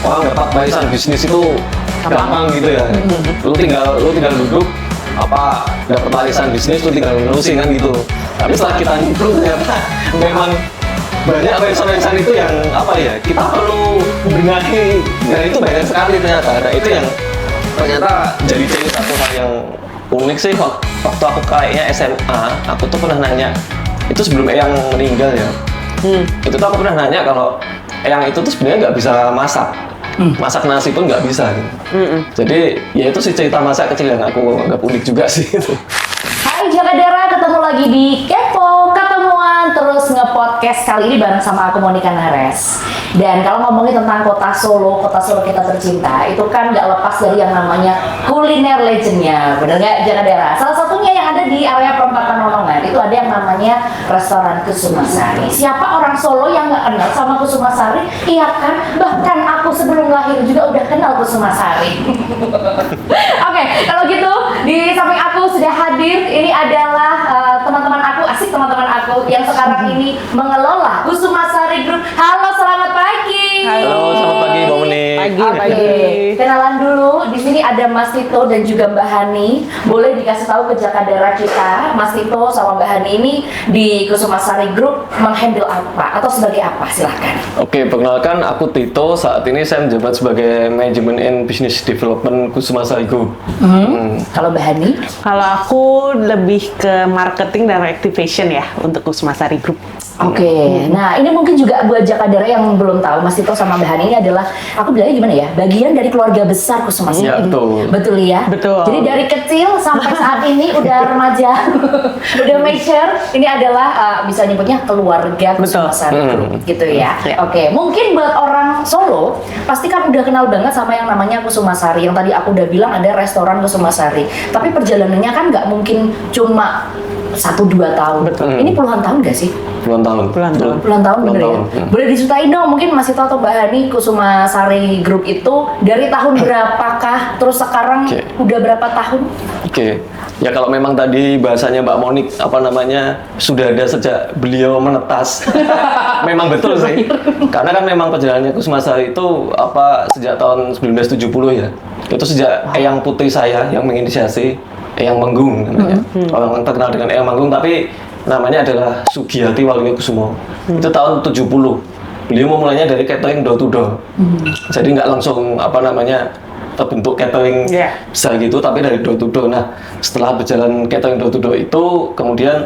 orang dapat barisan bisnis itu gampang gitu ya. Lu tinggal duduk dapat barisan bisnis, lu tinggal nerusin kan gitu. Tapi setelah kita nyemplung ternyata memang banyak barisan itu yang kita perlu benahi, dan itu banyak sekali ternyata. Nah itu yang ternyata jadi satu hal yang unik sih. Waktu aku kayaknya SMA, aku tuh pernah nanya, itu sebelum Eyang meninggal ya, itu tuh aku pernah nanya kalau Eyang itu tuh sebenarnya nggak bisa masak nasi pun nggak bisa gitu. Jadi ya itu sih cerita masa kecil yang aku anggap unik juga sih itu. Hai Jakadera, ketemu lagi di Kepo Ketemuan terus nge-podcast kali ini bareng sama aku Monica Nares. Dan kalau ngomongin tentang kota Solo kita tercinta, itu kan nggak lepas dari yang namanya kuliner legendnya, bener nggak Jakadera? Salah satunya yang ada di area perempatan Nonongan, itu ada yang namanya restoran Kusumasari. Siapa orang Solo yang nggak kenal sama Kusumasari? Iya kan? Bahkan aku sebelum lahir juga udah kenal Kusumasari. Oke, kalau gitu di samping aku sudah hadir, ini adalah teman-teman aku yang sekarang ini mengelola Kusumasari Group. Halo, selamat pagi. Halo, selamat pagi Mbak Muni. Pagi. Kenalan dulu, di sini ada Mas Tito dan juga Mbak Hani. Boleh dikasih tahu ke Jakadera kita, Mas Tito sama Mbak Hani ini di Kusumasari Group menghandle apa atau sebagai apa? Silahkan. Oke, perkenalkan aku Tito. Saat ini saya menjabat sebagai Management and Business Development Kusumasari Group. Kalau Mbak Hani? Kalau aku lebih ke marketing dan activation ya untuk Kusumasari Group. Oke, nah ini mungkin juga buat Jakadera yang belum tahu, Mas Tito sama Mbak Hani ini adalah, aku bilangnya gimana ya, bagian dari keluarga besar Kusumasari. Ya, betul. Betul ya? Betul. Jadi dari kecil sampai saat ini udah remaja, udah mature, ini adalah bisa nyebutnya keluarga Kusumasari Group, gitu ya. Oke, mungkin buat orang Solo, pasti kan udah kenal banget sama yang namanya Kusumasari, yang tadi aku udah bilang ada restoran Kusumasari. Tapi perjalanannya kan nggak mungkin cuma 1-2 tahun. Betul. Ini puluhan tahun nggak sih? Puluhan tahun. Puluhan tahun bener ya? Boleh diceritain dong, mungkin masih tahu atau Mbak Hani, Kusumasari Group itu dari tahun berapakah? Terus sekarang udah berapa tahun? Oke. Ya kalau memang tadi bahasanya Mbak Monik sudah ada sejak beliau menetas. Memang betul sih. Karena kan memang perjalanannya Kusumasari itu sejak tahun 1970 ya. Itu sejak Eyang putri saya yang menginisiasi, Eyang Manggung namanya. Orang terkenal dengan Eyang Manggung, tapi namanya adalah Sugiyati Waluyokusumo. Itu tahun 70. Beliau memulainya dari catering door to door. Jadi nggak langsung terbentuk catering besar gitu, tapi dari door to door. Nah, setelah berjalan catering door to door itu kemudian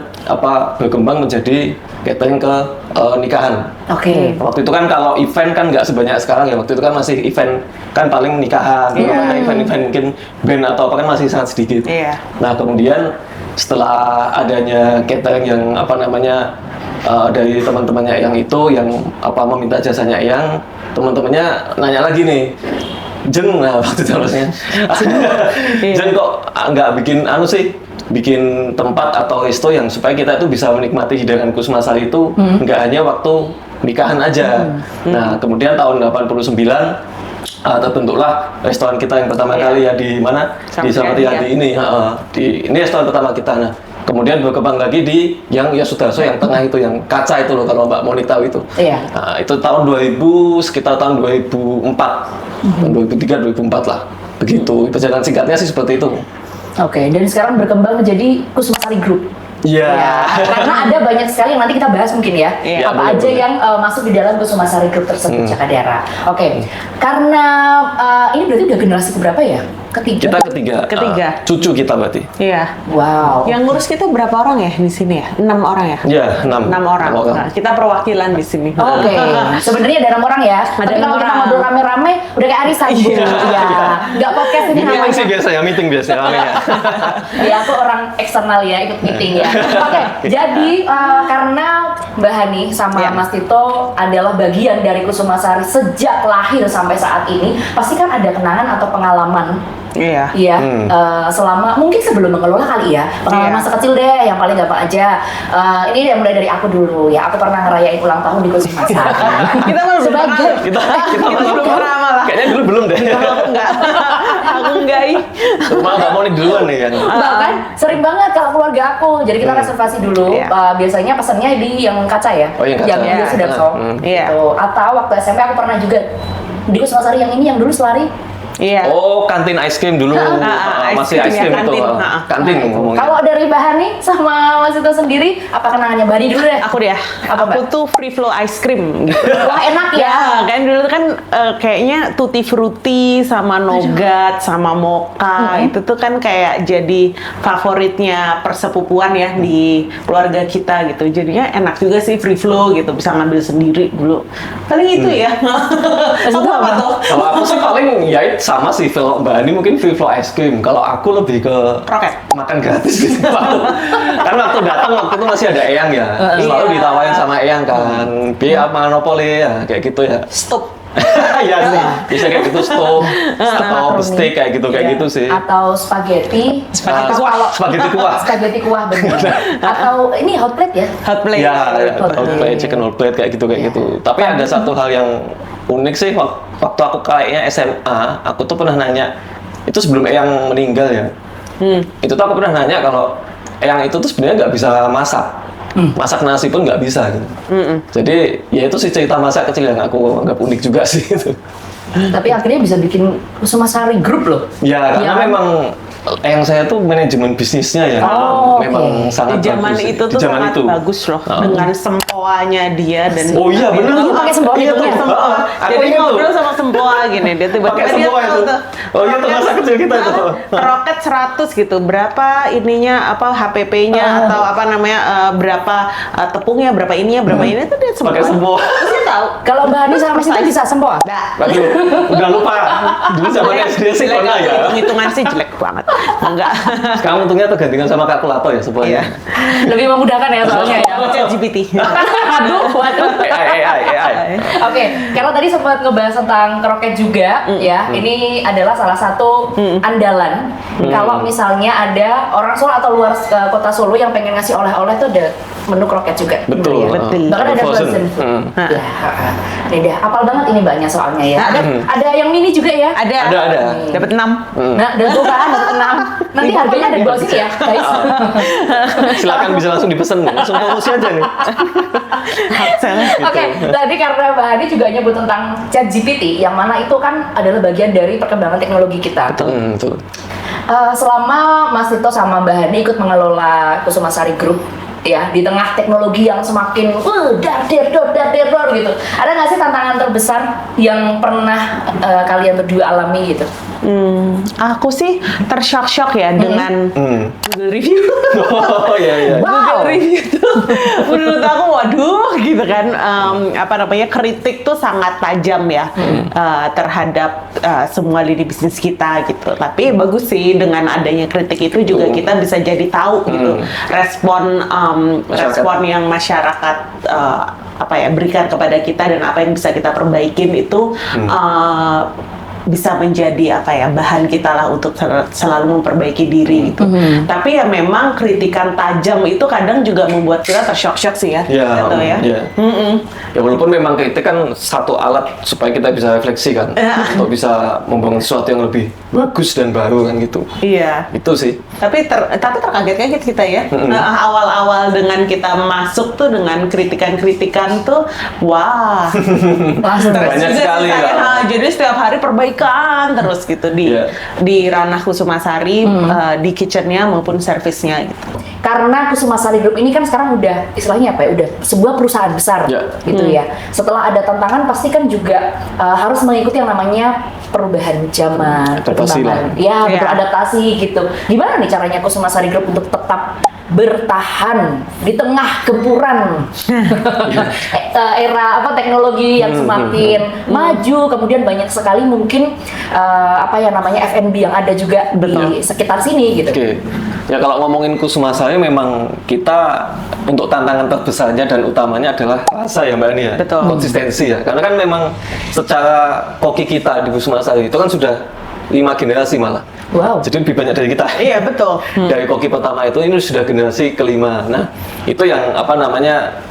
berkembang menjadi catering ke nikahan. Oke. Waktu itu kan kalau event kan nggak sebanyak sekarang ya. Waktu itu kan masih event kan paling nikahan, event-event mungkin band atau apa kan masih sangat sedikit. Nah, kemudian setelah adanya catering yang dari teman-temannya yang itu yang meminta jasanya yang teman-temannya nanya lagi nih, Jeng, waktu itu harusnya Jeng kok nggak bikin tempat atau resto yang supaya kita itu bisa menikmati hidangan Kusumasari itu nggak hanya waktu nikahan aja. Nah, kemudian tahun 89 terbentuklah restoran kita yang pertama kali ya di mana? Di Slamet Riyadi ini. Ini restoran pertama kita. Nah, kemudian berkembang lagi di yang Yasudarso yang tengah itu, yang kaca itu loh, kalau Mbak Monik tahu itu. Nah, itu tahun 2000, sekitar tahun 2004, tahun 2003, 2004 lah. Begitu, perjalanan singkatnya sih seperti itu. Oke, dan sekarang berkembang menjadi Kusumasari Group. Iya. Karena ada banyak sekali yang nanti kita bahas mungkin ya. Apa aja yang masuk di dalam Kusumasari Group tersebut, Jakadera. Oke, karena ini berarti udah generasi keberapa ya? Ketiga. Kita ketiga. Cucu kita berarti. Iya. Wow. Yang ngurus kita berapa orang ya di sini ya? 6 orang ya? Iya, 6 orang. Nah, kita perwakilan di sini. Oke. Sebenarnya ada 6 orang ya. Tapi kalau kita ngobrol rame-rame udah kayak arisan Bu. Iya. Enggak podcast ini namanya. Meeting sih biasanya, meeting biasanya rame ya. Ya, aku orang eksternal ya, ikut meeting ya. Oke. Jadi karena Mbak Hani sama Mas Tito adalah bagian dari Kusumasari sejak lahir sampai saat ini, pasti kan ada kenangan atau pengalaman. Iya. Selama mungkin sebelum mengelola kali ya, pengalaman sekecil deh yang paling gampang aja. Ini yang mulai dari aku dulu ya. Aku pernah ngerayain ulang tahun di Kusumasari. Kita malah sebagai kita belum pernah malah. Kayaknya dulu belum deh. Aku enggak. Malah nggak mau nih duluan nih kan. Bahkan sering banget kalau keluarga aku. Jadi kita reservasi dulu. Biasanya pesannya di yang kaca ya. Oh, yang kaca. Yang Sudarso. Iya. Atau waktu SMP aku pernah juga di Kusumasari yang ini yang dulu selari. Iya. Oh, kantin ice cream dulu. Masih ice cream itu. Kantin ngomongnya. Kalau dari Bahani sama Mas Ito sendiri, apa kenangannya Bahani dulu deh? Aku deh. Aku tuh free flow ice cream gitu. Wah, enak ya. Ya, kan dulu kan kayaknya tutti frutti sama nougat sama mocha itu tuh kan kayak jadi favoritnya persepupuan ya di keluarga kita gitu. Jadinya enak juga sih free flow gitu, bisa ngambil sendiri dulu. Paling itu ya. Kamu apa tuh? Kalau aku sih paling ya sama sih, kalau Mbak Ani mungkin free flow ice cream. Kalau aku lebih ke Roket. makan gratis gitu. Karena waktu datang waktu itu masih ada Eyang ya. Selalu ditawarin sama Eyang kan. Biar monopoli ya kayak gitu ya. Stop. Iya sih. Bisa kayak gitu stop atau steak kayak gitu sih. Atau spaghetti. Spaghetti kuah. Spaghetti kuah bener. Atau ini hot plate ya? Hot plate. Ya, hot plate, chicken hot plate kayak gitu. Tapi ada satu hal yang unik sih, waktu aku kayaknya SMA, aku tuh pernah nanya, itu sebelum Eyang meninggal ya, itu tuh aku pernah nanya kalau Eyang itu tuh sebenarnya nggak bisa masak nasi pun nggak bisa gitu. Jadi ya itu sih cerita masa kecil yang aku anggap unik juga sih itu. Tapi akhirnya bisa bikin Kusumasari Group loh. Ya karena memang yang saya tuh manajemen bisnisnya ya, memang sangat di zaman bagus. itu tuh sangat bagus loh, dengan sempoanya dia dan oh iya benar, pakai sempoa iya itu ya. Jadi ngobrol sama sempoa gini, dia tiba-tiba dia tahu tuh. Oh iya tuh masa kecil kita tuh. Roket 100 gitu, berapa ininya apa HPP-nya atau apa namanya berapa tepungnya, berapa ininya, berapa ini tuh dia sempoa. Pakai sempoa. Terus dia tahu. Kalau Mbak Ani sama Mas Ito bisa sempoa? Aduh, udah lupa. Dulu zaman SD sih pernah ya. Hitungan sih jelek banget. Enggak. Sekarang untungnya tergantikan sama kalkulator ya semuanya. Lebih memudahkan ya soalnya ya. ChatGPT. Waduh. AI. Oke, kalau tadi sempat ngebahas tentang kroket juga ya. Ini adalah salah satu andalan. Kalau misalnya ada orang Solo atau luar kota Solo yang pengen ngasih oleh-oleh tuh ada menu kroket juga. Betul. Bahkan ada frozen food. Ya, ini dah hafal banget ini banyak soalnya ya. Ada yang mini juga ya. Ada. Dapat 6. Nah, dan tuh kan dapat 6. Nanti harganya ada di bawah sini ya, guys. Silakan bisa langsung dipesan, langsung promosi aja nih. Oke, tadi karena Mbak Hadi juga nyebut tentang ChatGPT, yang mana itu kan adalah bagian dari perkembangan teknologi kita. Betul. Selama Mas Tito sama Mbak Hani ikut mengelola Kusumasari Group, ya di tengah teknologi yang semakin dar gitu, ada nggak sih tantangan terbesar yang pernah kalian berdua alami gitu? Aku sih tershock ya dengan Google Review. Oh iya. Google Review tuh menurut aku waduh gitu kan, kritik tuh sangat tajam ya terhadap semua lini bisnis kita gitu. Tapi bagus sih dengan adanya kritik itu juga kita bisa jadi tahu gitu respon yang masyarakat berikan kepada kita dan apa yang bisa kita perbaikin itu bisa menjadi bahan kita lah untuk selalu memperbaiki diri gitu. Tapi ya memang kritikan tajam itu kadang juga membuat kita tersyok-syok sih ya. Ya walaupun memang kritik kan satu alat supaya kita bisa refleksi kan, atau bisa membangun sesuatu yang lebih bagus dan baru kan gitu. Iya. Itu sih. Tapi terkaget-kaget kita ya. Awal-awal dengan kita masuk tuh dengan kritikan-kritikan tuh, wah. Banyak sekali ya. Jadi setiap hari perbaikan terus gitu di ranah Kusumasari, di kitchennya maupun servisnya gitu. Karena Kusumasari Group ini kan sekarang udah istilahnya udah sebuah perusahaan besar gitu ya. Setelah ada tantangan pasti kan juga harus mengikuti yang namanya perubahan zaman, perkembangan. Beradaptasi gitu. Gimana nih caranya Kusumasari Group untuk tetap bertahan di tengah gempuran era teknologi yang semakin maju, kemudian banyak sekali mungkin F&B yang ada juga di sekitar sini gitu. Ya kalau ngomongin Kusumasari memang kita untuk tantangan terbesarnya dan utamanya adalah rasa ya Mbak Ani ya. Konsistensi ya. Karena kan memang secara koki kita di Kusumasari itu kan sudah 5 generasi malah. Wow. Jadi lebih banyak dari kita. Iya betul. Dari koki pertama itu ini sudah generasi kelima. Nah itu yang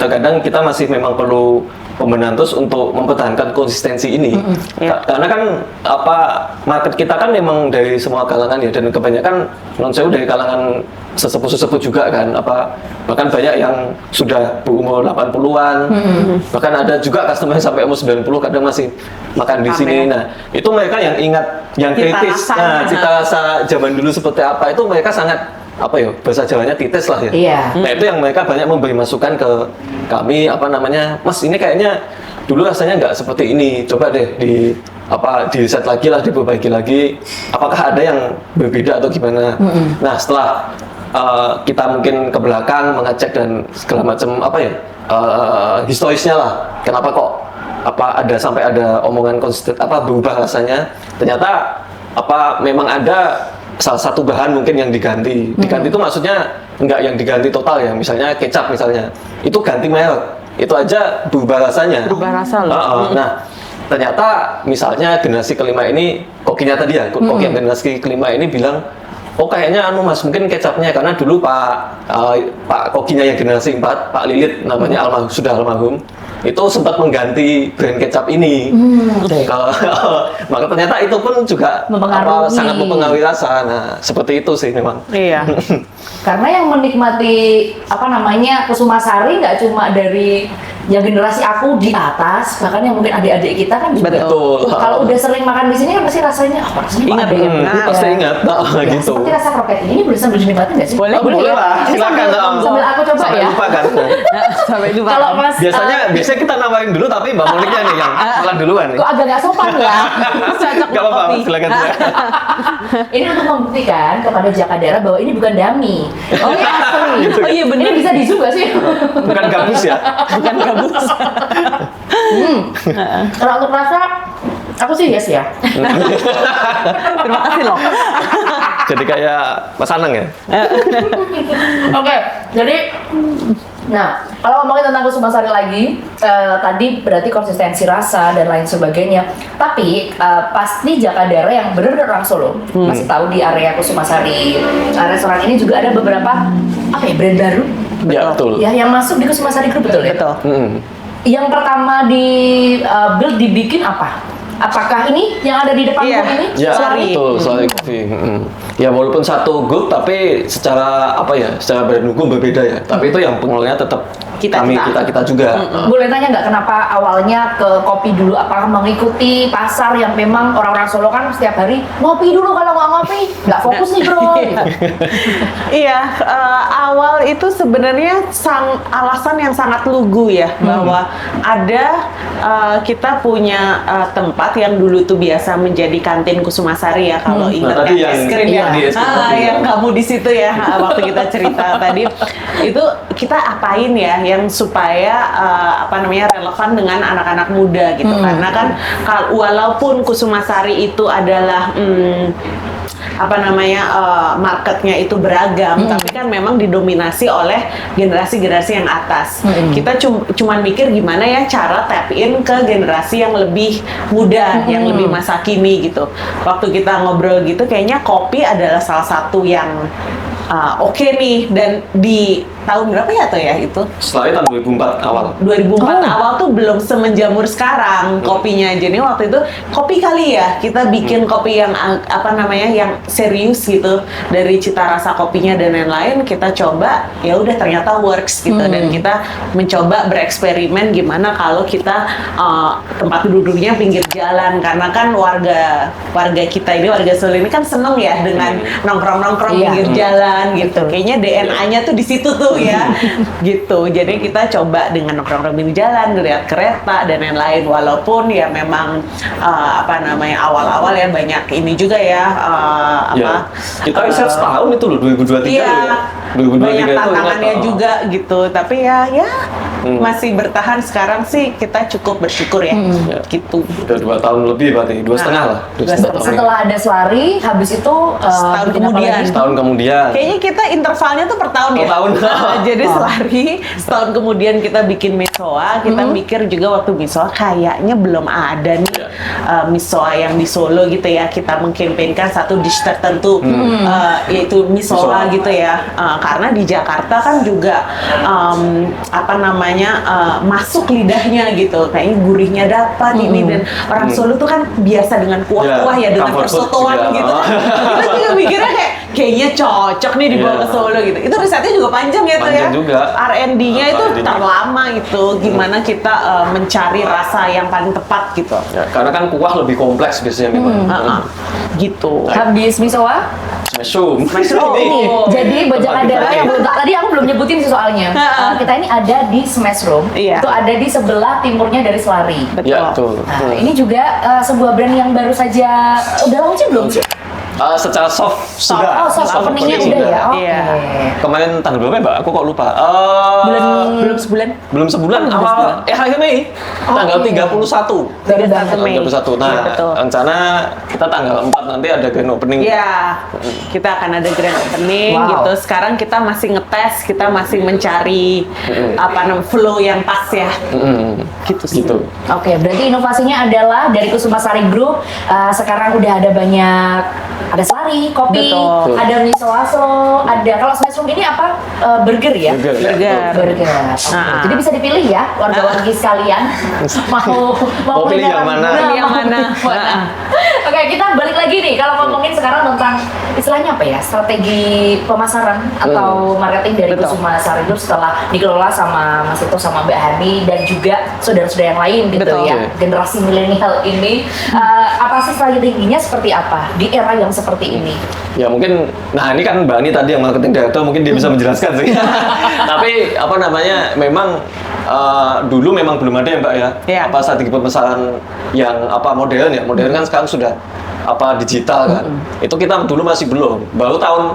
terkadang kita masih memang perlu pembenahan terus untuk mempertahankan konsistensi ini. Karena kan market kita kan memang dari semua kalangan ya, dan kebanyakan non sewu dari kalangan sesepuh-sesepuh juga kan, bahkan banyak yang sudah berumur 80-an, bahkan ada juga customer sampai umur 90 kadang masih makan di sini. Nah, itu mereka yang ingat yang kritis. Nah, cita rasa zaman dulu seperti apa itu mereka sangat bahasa Jawanya titis lah ya. Iya. Nah, itu yang mereka banyak memberi masukan ke kami, Mas, ini kayaknya dulu rasanya nggak seperti ini, coba deh di set lagi lah, diperbaiki lagi, apakah ada yang berbeda atau gimana. Nah, setelah kita mungkin ke belakang mengecek dan segala macam historisnya lah, kenapa kok sampai ada omongan konsisten berubah rasanya, ternyata memang ada salah satu bahan mungkin yang diganti itu maksudnya enggak yang diganti total ya, misalnya kecap itu ganti merek, itu aja berubah rasanya, berubah rasa loh. Nah, ternyata misalnya generasi kelima ini, kokinya tadi ya, koki yang generasi kelima ini bilang, kayaknya Mas, mungkin kecapnya, karena dulu Pak kokinya yang generasi 4, Pak Lilit namanya, sudah almarhum, itu sempat mengganti brand kecap ini. Maka ternyata itu pun juga sangat mempengaruhi rasa. Nah, seperti itu sih memang. Iya. Karena yang menikmati Kusumasari nggak cuma dari yang generasi aku di atas, bahkan yang mungkin adik-adik kita kan juga. Betul. Kalau udah sering makan di sini kan pasti rasanya ingat ada yang berbeda. Pasti ingat. Ya, Gitu. seperti rasa kroket ini boleh sambil dinikmatin nggak sih? Boleh lah. Ini Silakan. sambil aku coba sampai ya. lupa kan. Sampai lupa. Kalau Mas Biasanya kita nawarin dulu, tapi Mbak Moniknya nih yang malah duluan nih. kok agak nggak sopan ya? Cocok Gak apa-apa, kopi. silakan. Ini untuk membuktikan kepada Jakadera bahwa ini bukan dummy. Oh ini asli. Oh iya bener. Ini bisa di zoom nggak sih? Bukan gabus ya. Bukan gabus. Kalau untuk rasa, aku sih yes ya. Terima kasih loh. Jadi kayak Mas Anang ya. Oke, jadi kalau ngomongin tentang Kusumasari lagi, tadi berarti konsistensi rasa dan lain sebagainya. Tapi pasti Jakadera yang benar-benar orang Solo masih tahu di area Kusumasari restoran ini juga ada beberapa brand baru. Ya, betul. Ya, yang masuk di Kusumasari Group, betul ya? Betul. Yang pertama dibikin apa? Apakah ini yang ada di depan ini? Ya, Slurry. betul, Slurry Coffee. Ya, walaupun satu grup, tapi secara secara brand hukum berbeda ya. Tapi itu yang pengelolanya tetap kita juga. Boleh tanya nggak kenapa awalnya ke kopi dulu? Apakah mengikuti pasar yang memang orang-orang Solo kan setiap hari ngopi dulu, kalau nggak ngopi nggak fokus nih bro. Gitu. Iya, awal itu sebenarnya alasan yang sangat lugu ya, bahwa ada kita punya tempat yang dulu tuh biasa menjadi kantin Kusumasari ya, kalau ingat tadi yang es krim ya, yang kamu di situ ya waktu kita cerita tadi, itu kita apain ya yang supaya relevan dengan anak-anak muda gitu, karena kan walaupun Kusumasari itu adalah marketnya itu beragam, tapi kan memang didominasi oleh generasi-generasi yang atas. Kita cuman mikir gimana ya cara tap in ke generasi yang lebih muda, yang lebih masa kini gitu. Waktu kita ngobrol gitu, kayaknya kopi adalah salah satu yang oke nih, dan di tahun berapa ya tuh ya itu? Setelah tahun 2004 awal. 2004 awal tuh belum semenjamur sekarang kopinya. Jadi waktu itu kopi kali ya kita bikin kopi yang yang serius gitu, dari cita rasa kopinya dan lain-lain kita coba, ya udah ternyata works gitu, dan kita mencoba bereksperimen gimana kalau kita tempat duduknya pinggir jalan, karena kan warga kita ini, warga Solo ini kan seneng ya dengan nongkrong-nongkrong pinggir jalan gitu. Kayaknya DNA-nya tuh di situ tuh ya, gitu. Jadi kita coba dengan nongkrong di jalan, ngeliat kereta dan lain-lain. Walaupun ya memang awal-awal ya banyak ini juga ya. Kita riset setahun itu loh, 2023 iya, ya. 2023 banyak itu tantangannya juga gitu. Tapi ya masih bertahan sekarang sih, kita cukup bersyukur ya. Gitu. Udah 2 tahun lebih berarti, 2,5 lah. 2,5 tahun. Setelah ada Slurry, habis itu setahun kemudian. Setahun kemudian. Kayaknya kita intervalnya tuh per tahun ya. Tahun. Jadi Slurry, setahun kemudian kita bikin Misoa, kita mikir juga waktu Misoa kayaknya belum ada nih misoa yang di Solo gitu ya, kita mengkampanyekan satu dish tertentu, yaitu misoa gitu ya. Karena di Jakarta kan juga masuk lidahnya gitu, kayaknya gurihnya dapat ini, dan orang Solo tuh kan biasa dengan kuah-kuah ya, dengan persotoan gitu. Kita juga mikirnya kayaknya cocok nih dibawa ke Solo gitu. Itu risetnya juga panjang ya tuh ya. Juga. R&D-nya itu terlama itu, gimana kita mencari rasa yang paling tepat gitu. Ya, karena kan kuah lebih kompleks biasanya memang. Gitu. Habis misoa? Mushroom. Ini, jadi buat Jakadera yang belum tadi aku belum nyebutin sih soalnya. Kita ini ada di Smash Room. Iya. Itu ada di sebelah timurnya dari Selari. Betul. Ya, betul. Nah, ini juga sebuah brand yang baru saja udah launching belum sih? Secara soft sudah. Oh, soft openingnya udah ya. Oke. Iya. Kemarin tanggal berapa ya, Mbak? Aku kok lupa. Belum sebulan. Belum sebulan. Awal akhir Mei. Tanggal 31. 31 Mei. 31. Nah, Iya, betul. rencana kita tanggal 4 nanti ada grand opening. Iya, kita akan ada grand opening gitu. Sekarang kita masih ngetes, kita masih mencari flow yang pas ya. Gitu sih. Gitu. Oke, berarti inovasinya adalah dari Kusumasari Group. Sekarang udah ada banyak, ada Selari, kopi, Betul. ada miso aso, ada kalau Smash Room ini apa? Burger ya? Burger. Oke. Jadi bisa dipilih ya, warga-wargi sekalian mau pilih yang mana? Pilih yang mana? Oke, kita balik lagi nih kalau ngomongin sekarang tentang istilahnya apa ya? Strategi pemasaran atau marketing dari Betul. Kusumasari Group setelah dikelola sama Mas Ito sama Mbak Hani dan juga saudara-saudara yang lain gitu. Betul. Ya. Generasi milenial ini apa sih strateginya seperti apa di era yang seperti ini? Ya mungkin, nah ini kan Mbak Ani tadi yang marketing director, mungkin dia bisa menjelaskan sih. Tapi apa namanya, memang dulu memang belum ada ya Mbak ya, Iya. apa strategi pemasaran yang modern ya, modern kan sekarang sudah digital kan. Itu kita dulu masih belum. Baru tahun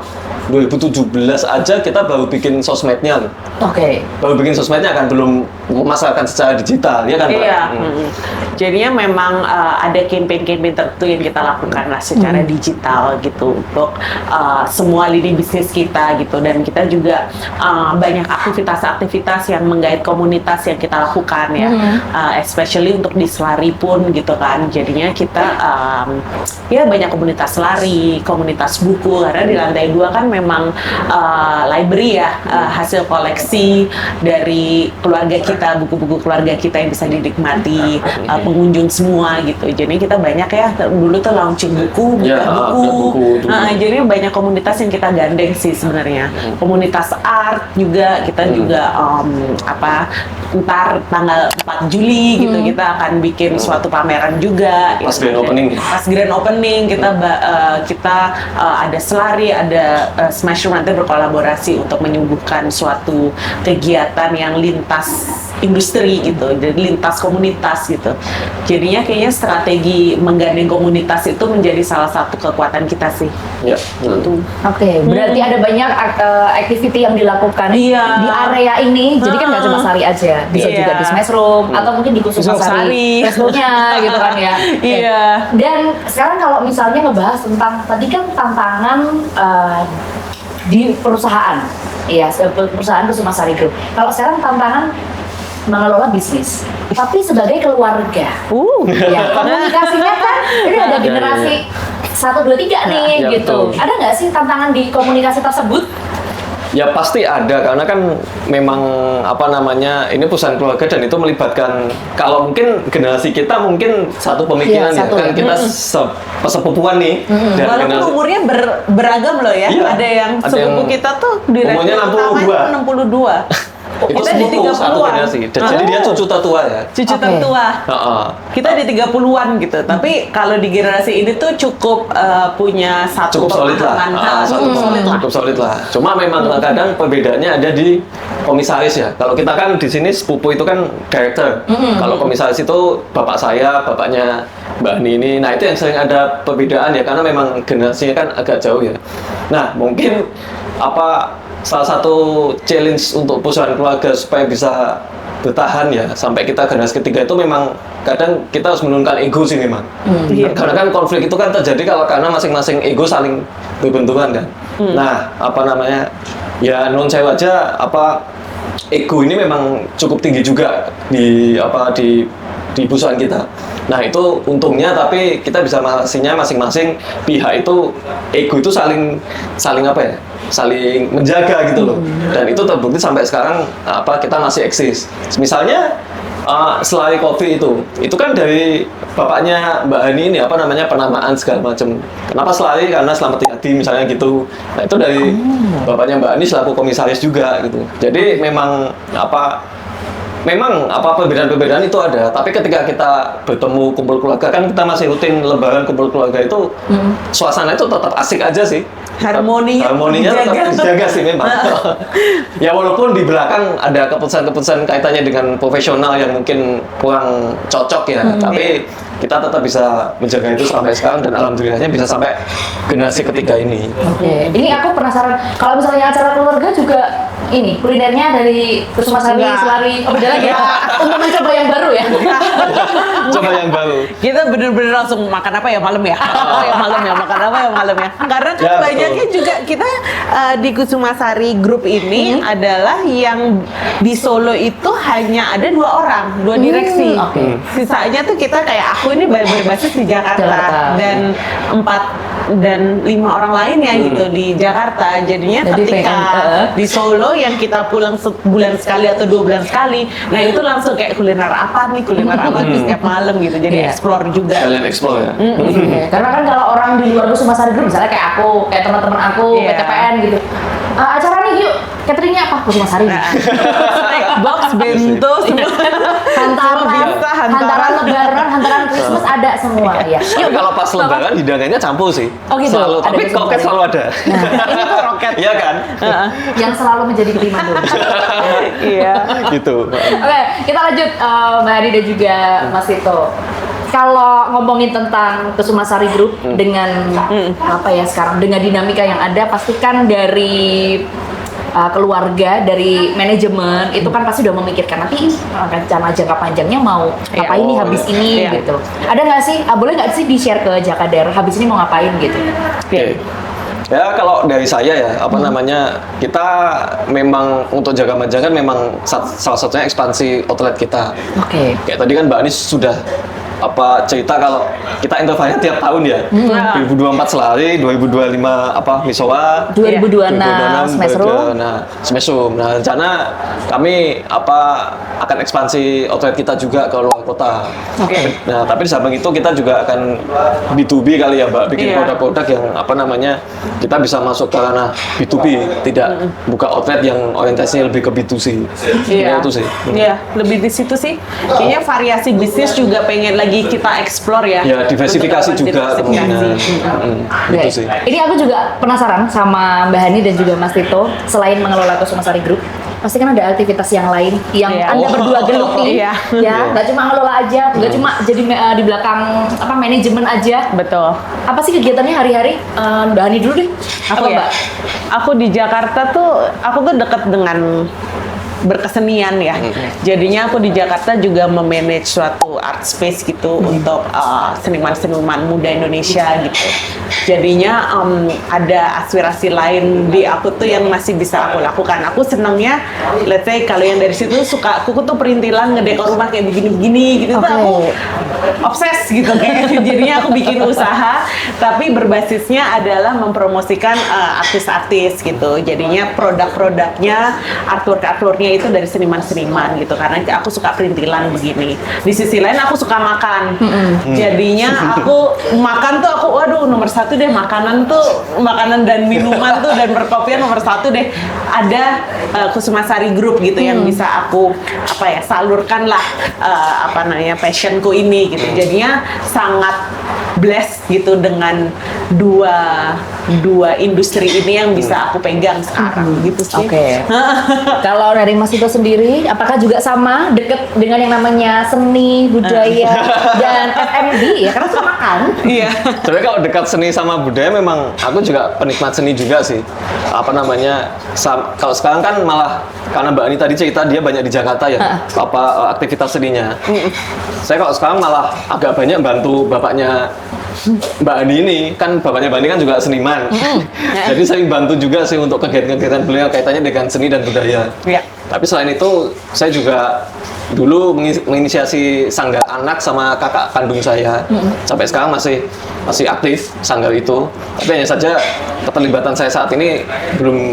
2017 aja kita baru bikin sosmednya loh. Oke. Baru bikin sosmednya kan, belum memasarkan secara digital, ya kan Mbak? Iya. Jadinya memang ada campaign-campaign tertentu yang kita lakukan lah secara digital gitu untuk semua lini bisnis kita gitu, dan kita juga banyak aktivitas-aktivitas yang menggait komunitas yang kita lakukan ya, especially untuk di Selari pun gitu kan. Jadinya kita ya banyak komunitas lari, komunitas buku, karena di lantai 2 kan memang library ya, hasil koleksi dari keluarga kita, buku-buku keluarga kita yang bisa dinikmati pengunjung semua gitu. Jadi kita banyak ya, dulu tuh launching buku, buku. Jadi banyak komunitas yang kita gandeng sih sebenarnya. Komunitas art juga, kita juga ntar tanggal 4 Juli gitu kita akan bikin suatu pameran juga. Pas grand opening. Pas grand opening kita ada Selari, ada Smash Room nanti berkolaborasi untuk menyuguhkan suatu kegiatan yang lintas industri gitu, jadi lintas komunitas gitu. Jadinya kayaknya strategi menggandeng komunitas itu menjadi salah satu kekuatan kita sih. Ya. Gitu. Oke, berarti ada banyak activity yang dilakukan di area ini. Jadi kan nggak cuma Sari aja, bisa juga di Smash Room atau mungkin di Kusumasari Restonya gitu kan ya. Iya. Dan sekarang kalau misalnya ngebahas tentang tadi kan tantangan di perusahaan, iya perusahaan Kusumasari Group. Kalau sekarang tantangan mengelola bisnis, tapi sebagai keluarga. Ya, komunikasinya kan ini ada generasi 1, 2, 3 nih gitu. Betul. Ada nggak sih tantangan di komunikasi tersebut? Ya pasti ada, karena kan memang ini perusahaan keluarga dan itu melibatkan, kalau mungkin generasi kita mungkin satu pemikiran ya, kan kita sepupuan nih. Dan walaupun umurnya beragam loh ya, ada yang sepupu kita tuh umurnya 62. Itu kita di sepupu satu 30-an. generasi. Jadi dia cucu tertua ya. Cucu tertua. Kita di 30-an gitu. Tapi kalau di generasi ini tuh cukup punya satu pemahaman. Cukup solid lah. Cuma memang kadang perbedaannya ada di komisaris ya. Kalau kita kan di sini sepupu itu kan director. Kalau komisaris itu bapak saya, bapaknya Mbak Ani ini. Nah, itu yang sering ada perbedaan ya, karena memang generasinya kan agak jauh ya. Nah, mungkin salah satu challenge untuk perusahaan keluarga supaya bisa bertahan ya sampai kita generasi ketiga itu memang kadang kita harus menurunkan ego sih memang. Karena kan konflik itu kan terjadi karena masing-masing ego saling berbenturan kan. Nah, ya non saya aja ego ini memang cukup tinggi juga di perusahaan kita. Nah itu untungnya, tapi kita bisa masingnya masing-masing pihak itu ego itu saling apa ya, saling menjaga gitu loh. Dan itu terbukti sampai sekarang kita masih eksis. Misalnya Selai Coffee itu kan dari bapaknya Mbak Hani ini penamaan segala macam. Kenapa Selai? Karena Slamet Riyadi misalnya gitu. Nah itu dari bapaknya Mbak Hani selaku komisaris juga gitu. Jadi memang perbedaan-perbedaan itu ada, tapi ketika kita bertemu kumpul keluarga, kan kita masih rutin lebaran kumpul keluarga itu, suasana itu tetap asik aja sih. Harmoninya tetap dijaga sih memang. Ya walaupun di belakang ada keputusan-keputusan kaitannya dengan profesional yang mungkin kurang cocok ya, tapi kita tetap bisa menjaga itu sampai sekarang dan alhamdulillahnya bisa sampai generasi ketiga ini. Oke, ini aku penasaran kalau misalnya acara keluarga juga ini kulinernya dari Kusumasari, Selari, beda lagi ya? Untuk mencoba yang baru ya? Coba yang baru. Kita bener-bener langsung makan apa ya malam ya? Makan apa ya malam ya? Karena kan banyaknya juga kita di Kusumasari Group ini adalah yang di Solo itu hanya ada 2 orang, 2 direksi. Sisanya tuh kita kayak aku ini berbasis di Jakarta. Dan 5 orang lainnya gitu di Jakarta. Jadinya ketika di Solo yang kita pulang sebulan sekali atau 2 bulan sekali, nah itu langsung kayak kuliner apa setiap malam gitu. Jadi explore juga. Kalian explore ya. Karena kan kalau orang di luar Kusumasari Group, misalnya kayak aku, kayak teman-teman aku, PTPN gitu. Acara nih yuk, cateringnya apa? Kusumasari. Snack box, bento, semua. Hantaran Lebaran, hantaran Christmas ada semua ya. Yuk, kalau pas Lebaran hidangannya campur sih. Oh gitu. Selalu, tapi kroket selalu ada. Ini tuh roket. Iya kan? Yang selalu menjadi primadona. Iya. Gitu. Oke, kita lanjut Mbak Hani dan juga Mas Tito. Kalau ngomongin tentang Kusumasari Group dengan sekarang dengan dinamika yang ada, pastikan dari keluarga, dari manajemen itu kan pasti udah memikirkan nanti ini rencana jangka panjangnya mau ngapain nih habis ini gitu. Ada nggak sih? Boleh nggak sih di-share ke Jakadar habis ini mau ngapain gitu? Oke. Ya kalau dari saya ya kita memang untuk jangka panjang kan memang salah satunya ekspansi outlet kita. Kayak tadi kan Mbak Anies sudah cerita kalau kita intervalnya tiap tahun ya. 2024 Selari, 2025 Misoa, 2026 Smashroom. Nah, rencana kami akan ekspansi outlet kita juga ke luar kota. Nah, tapi di samping itu kita juga akan B2B kali ya, Mbak, bikin produk-produk yang kita bisa masuk ke ranah B2B, tidak buka outlet yang orientasinya lebih ke B2C. Itu sih. Iya, lebih di situ sih. Kayaknya variasi bisnis juga pengen lagi kita explore ya. Ya, diversifikasi juga kemungkinan. Itu sih. Ini aku juga penasaran sama Mbak Hani dan juga Mas Tito, selain mengelola Kusumasari Group, pasti kan ada aktivitas yang lain yang Anda berdua geluti. Nggak cuma ngelola aja, nggak cuma jadi di belakang manajemen aja. Betul. Apa sih kegiatannya hari-hari? Mbak Hani dulu deh. Mbak? Aku di Jakarta tuh, aku tuh dekat dengan berkesenian ya. Jadinya aku di Jakarta juga memanage suatu art space gitu untuk seniman-seniman muda Indonesia gitu. Jadinya ada aspirasi lain di aku tuh yang masih bisa aku lakukan. Aku senangnya, let's say kalau yang dari situ suka, aku tuh perintilan ngedekor rumah kayak begini-begini gitu. Tuh aku obses gitu kayak. Jadinya aku bikin usaha, tapi berbasisnya adalah mempromosikan artis-artis gitu. Jadinya produk-produknya, artwork-artworknya itu dari seniman-seniman gitu, karena aku suka perintilan begini. Di sisi lain aku suka makan. Jadinya aku makan tuh waduh nomor 1 deh, makanan dan minuman tuh dan perkopian nomor 1 deh. Ada Kusumasari Group gitu yang bisa aku salurkan lah passionku ini gitu. Jadinya sangat blessed gitu dengan dua industri ini yang bisa aku pegang sekarang gitu sih. Kalau dari Mas Tito sendiri, apakah juga sama deket dengan yang namanya seni, budaya, dan F&B ya? Karena suka makan. Iya. Sebenarnya kalau dekat seni sama budaya memang aku juga penikmat seni juga sih. Kalau sekarang kan malah karena Mbak Ani tadi cerita dia banyak di Jakarta ya, aktivitas seninya. Saya kalau sekarang malah agak banyak bantu bapaknya Mbak Ani ini, kan bapaknya Mbak Ani kan juga seniman. Jadi sering bantu juga sih untuk kegiatan-kegiatan beliau kaitannya dengan seni dan budaya. Tapi selain itu, saya juga dulu menginisiasi sanggar anak sama kakak kandung saya. Sampai sekarang masih aktif sanggar itu. Tapi hanya saja keterlibatan saya saat ini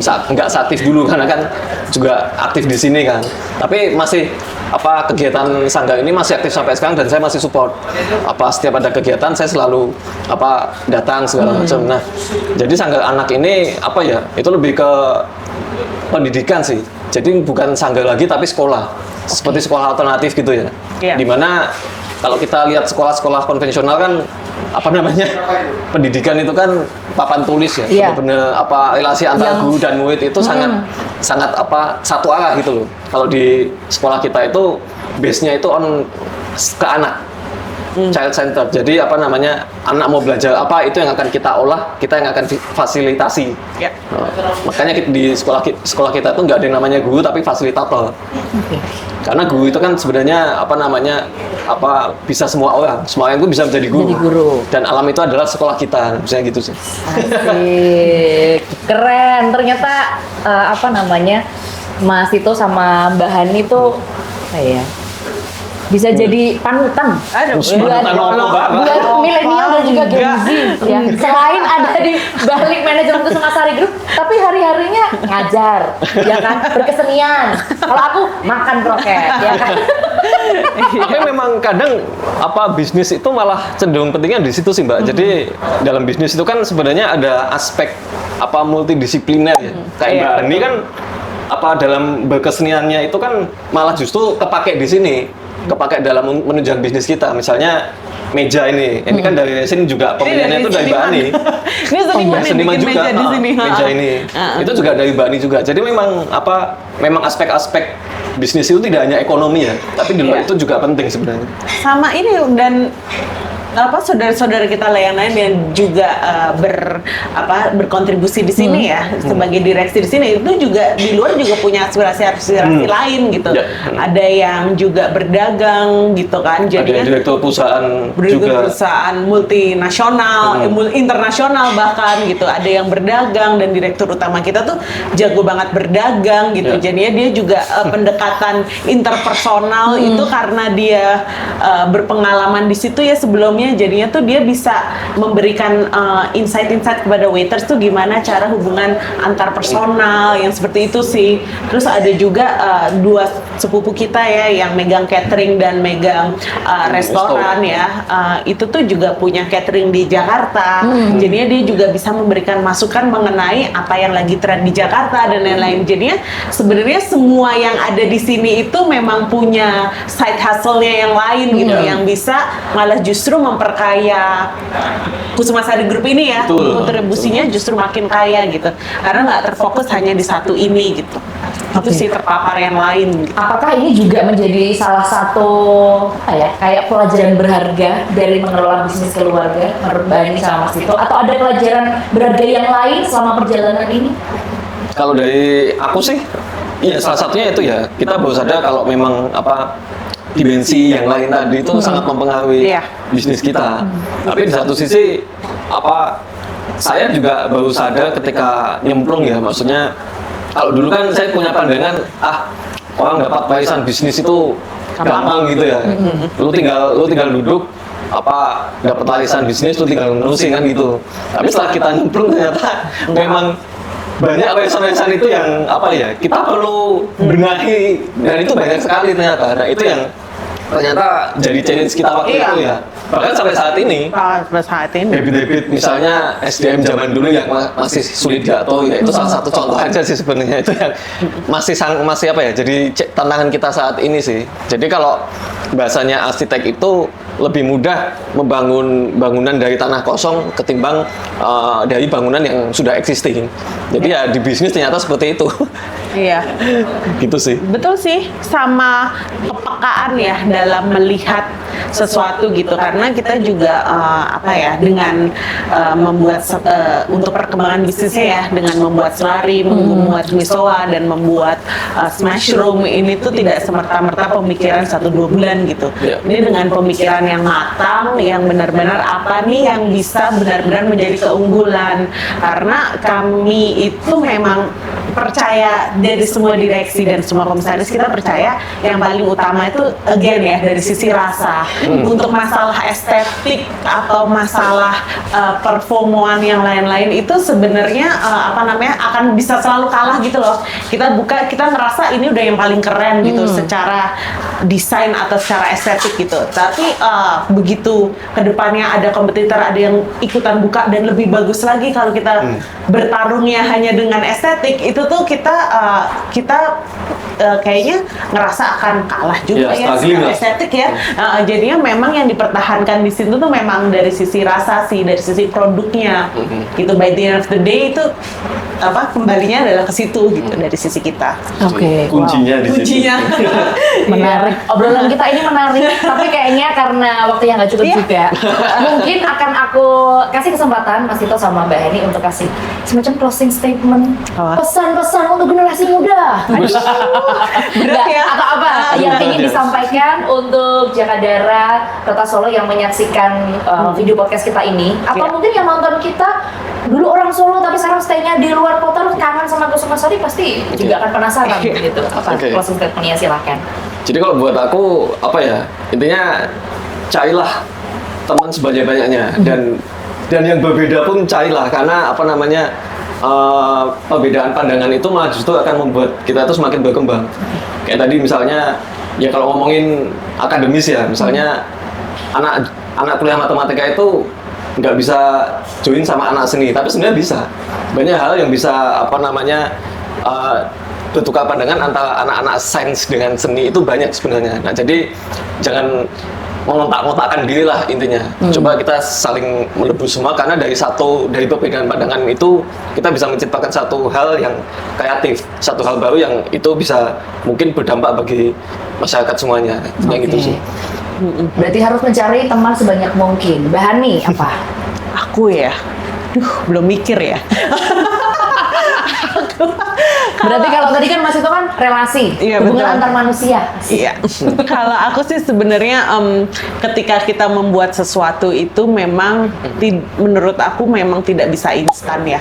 nggak seaktif dulu karena kan juga aktif di sini kan. Tapi masih kegiatan sanggar ini masih aktif sampai sekarang dan saya masih support. Setiap ada kegiatan saya selalu datang segala macam. Nah, jadi sanggar anak ini itu lebih ke pendidikan sih. Jadi bukan sanggar lagi tapi sekolah. Seperti sekolah alternatif gitu ya. Dimana kalau kita lihat sekolah-sekolah konvensional kan pendidikan itu kan papan tulis ya. Benar-benar relasi antara guru dan murid itu sangat satu arah gitu loh. Kalau di sekolah kita itu base-nya itu ke anak. Child center. Jadi anak mau belajar apa itu yang akan kita olah, kita yang akan fasilitasi. Makanya di sekolah kita tuh nggak ada yang namanya guru tapi fasilitator. Karena guru itu kan sebenarnya bisa semua orang itu bisa menjadi guru. Dan alam itu adalah sekolah kita, misalnya gitu sih. Asik. Keren. Ternyata Mas Tito sama Mbak Hani tuh bisa jadi panutan buat milenial dan juga Gen Z ya. Selain ada di balik manajemen Kusuma Sari Group, tapi hari-harinya ngajar, ya kan, berkesenian. Kalau aku makan kroket, ya kan. Tapi memang kadang bisnis itu malah cenderung pentingnya di situ sih Mbak. Jadi dalam bisnis itu kan sebenarnya ada aspek multidisipliner ya. Kayak Mbak Hani kan dalam berkeseniannya itu kan malah justru kepake di sini. Kepake dalam menunjang bisnis kita. Misalnya meja ini kan dari sini juga pemilihannya itu dari Mbak Ani. Ini seniman juga meja di sini. Meja ini itu juga dari Mbak Ani juga. Jadi memang aspek-aspek bisnis itu tidak hanya ekonomi ya, tapi di luar itu juga penting sebenarnya. Sama ini dan saudara-saudara kita yang lain yang juga berkontribusi di sini ya sebagai direksi di sini itu juga di luar juga punya aspirasi lain gitu. Ada yang juga berdagang gitu kan. Jadi ada yang direktur perusahaan multinasional, internasional bahkan gitu. Ada yang berdagang dan direktur utama kita tuh jago banget berdagang gitu. Jadinya dia juga pendekatan interpersonal itu karena dia berpengalaman di situ ya sebelumnya. Jadinya tuh dia bisa memberikan insight-insight kepada waiters tuh gimana cara hubungan antar personal yang seperti itu sih. Terus ada juga dua sepupu kita ya yang megang catering dan megang restoran ya. Itu tuh juga punya catering di Jakarta. Jadinya dia juga bisa memberikan masukan mengenai apa yang lagi tren di Jakarta dan lain-lain. Jadinya sebenarnya semua yang ada di sini itu memang punya side hustle-nya yang lain gitu yang bisa malah justru memperkaya Kusuma Sari Group ini ya. Kontribusinya justru makin kaya gitu karena nggak terfokus hanya di satu ini gitu. Itu sih terpapar yang lain gitu. Apakah ini juga menjadi salah satu kayak pelajaran berharga dari mengelola bisnis keluarga menurut Mbak Ani sama Mas Tito, atau ada pelajaran berharga yang lain selama perjalanan ini? Kalau dari aku sih salah satunya itu ya kita baru sadar kalau memang dimensi yang lain tadi itu sangat mempengaruhi bisnis kita. Tapi di satu sisi saya juga baru sadar ketika nyemplung ya, maksudnya kalau dulu kan saya punya pandangan orang dapat warisan bisnis itu gampang gitu ya. Lu tinggal duduk dapat warisan bisnis lu tinggal nerusin kan gitu. Tapi setelah kita nyemplung ternyata memang banyak warisan-warisan itu yang kita perlu benahi dan itu banyak sekali ternyata. Nah itu yang ternyata jadi challenge kita waktu itu ya. Bahkan sampai saat ini debit misalnya SDM zaman dulu yang masih sulit jatuh ya, itu salah satu contoh aja sih sebenarnya itu yang masih jadi tantangan kita saat ini sih. Jadi kalau bahasanya arsitek itu lebih mudah membangun bangunan dari tanah kosong ketimbang dari bangunan yang sudah existing. Jadi ya di bisnis ternyata seperti itu. Iya. Gitu sih. Betul sih, sama kepekaan ya dalam melihat sesuatu gitu karena kita juga dengan membuat untuk perkembangan bisnisnya ya dengan membuat selari, membuat misoa dan membuat smash room ini tuh tidak semerta-merta pemikiran 1-2 bulan gitu. Ini dengan pemikiran yang matang, yang benar-benar apa nih yang bisa benar-benar menjadi keunggulan karena kami itu memang percaya dari semua direksi dan semua komisaris, kita percaya yang paling utama itu again ya dari sisi rasa. Untuk masalah estetik atau masalah performuan yang lain-lain itu sebenarnya akan bisa selalu kalah gitu loh. Kita ngerasa ini udah yang paling keren gitu secara desain atau secara estetik gitu. Tapi begitu kedepannya ada kompetitor, ada yang ikutan buka dan lebih bagus lagi, kalau kita bertarungnya hanya dengan estetik, itu tuh kita kayaknya ngerasa akan kalah juga ya secara estetik ya. Jadinya memang yang dipertahankan di situ tuh memang dari sisi rasa sih, dari sisi produknya gitu. By the end of the day itu kembalinya adalah ke situ gitu dari sisi kita. Oke. Kuncinya di situ. Menarik. Obrolan kita ini menarik, tapi kayaknya karena waktunya nggak cukup juga. Mungkin akan aku kasih kesempatan Mas Tito sama Mbak Heni untuk kasih semacam closing statement, pesan-pesan untuk generasi muda. Berat ya? Atau apa yang ingin disampaikan untuk Jakadara Kota Solo yang menyaksikan video podcast kita ini, atau mungkin yang nonton kita dulu orang Solo tapi sekarang stay-nya di luar kota, terus kangen sama Kusumasari, pasti juga akan penasaran gitu. Closing statement-nya silakan. Jadi kalau buat aku intinya carilah teman sebanyak-banyaknya, dan yang berbeda pun carilah, karena perbedaan pandangan itu malah justru akan membuat kita itu semakin berkembang. Kayak tadi misalnya ya kalau ngomongin akademis ya, misalnya anak kuliah matematika itu nggak bisa join sama anak seni, tapi sebenarnya bisa. Banyak hal yang bisa bertukar pandangan antara anak-anak sains dengan seni itu banyak sebenarnya. Nah, jadi jangan mengotak-ngotakkan diri lah intinya. Coba kita saling menebus semua, karena dari perbedaan pandangan itu kita bisa menciptakan satu hal yang kreatif, satu hal baru yang itu bisa mungkin berdampak bagi masyarakat semuanya. Yang gitu sih. Berarti harus mencari teman sebanyak mungkin. Mbak Hani apa? Aku ya, belum mikir ya. Berarti kalau tadi kan Mas itu kan relasi, hubungan antar manusia. Iya. Kalau aku sih sebenarnya ketika kita membuat sesuatu itu memang menurut aku memang tidak bisa instan ya.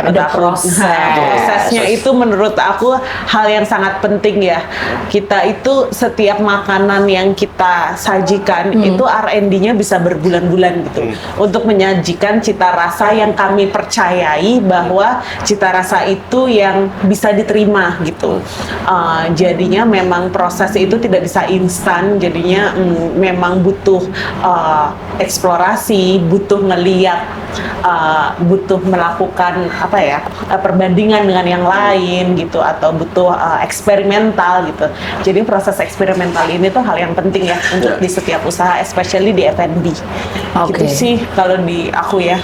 Ada prosesnya itu menurut aku hal yang sangat penting ya. Kita itu setiap makanan yang kita sajikan itu R&D-nya bisa berbulan-bulan gitu untuk menyajikan cita rasa yang kami percayai bahwa cita rasa itu yang bisa diterima gitu. Jadinya memang proses itu tidak bisa instan, jadinya memang butuh eksplorasi, butuh ngeliat, butuh melakukan perbandingan dengan yang lain gitu, atau butuh eksperimental gitu. Jadi proses eksperimental ini tuh hal yang penting ya untuk di setiap usaha, especially di F&B. Gitu sih kalau di aku ya.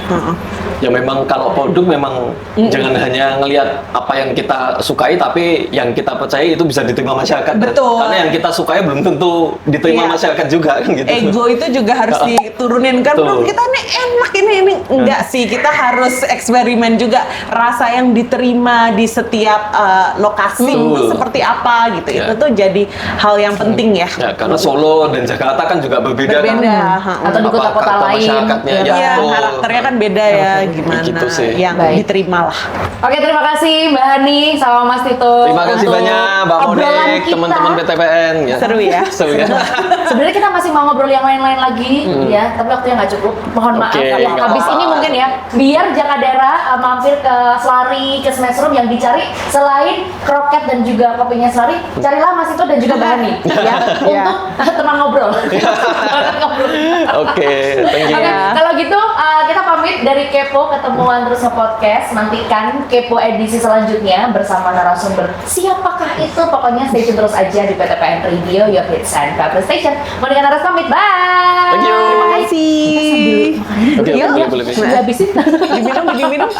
Ya memang kalau produk memang jangan hanya ngelihat apa yang kita sukai, tapi yang kita percaya itu bisa diterima masyarakat. Betul. Karena yang kita sukai belum tentu diterima masyarakat juga kan gitu. Ego itu juga harus diturunin kan. Menurut kita nih enak ini enggak sih, kita harus eksperimen juga rasa yang diterima di setiap lokasi itu seperti apa gitu. Itu tuh jadi hal yang penting ya. Karena Solo dan Jakarta kan juga berbeda. Kan. Atau di kota-kota lain. Iya, karakternya kan beda ya, gimana gitu sih. yang diterima lah. Oke, terima kasih Mbak Hani sama Mas Tito. Terima kasih banyak Mbak Monik, teman-teman PTPN. Ya. Seru ya. Seru ya. Sebenarnya kita masih mau ngobrol yang lain-lain lagi ya, tapi waktunya nggak cukup. Mohon maaf ya. Habis ini mungkin ya, biar Jakadara mampir ke Selari, ke Smash Room, yang dicari selain kroket dan juga kopinya Selari, carilah Mas Tito dan juga Mbak Hani ya untuk teman ngobrol. Oke, thank you. Kalau gitu kita pamit dari Kepo Ketemuan Terus Nge-Podcast. Nantikan Kepo edisi selanjutnya bersama narasumber siapakah itu. Pokoknya stay tune terus aja di PTPN Radio, Your Hits and Favorite Station. Monika Naras pamit, bye. Thank you. Terima kasih. Oke, boleh. Udah habisin. Diminum.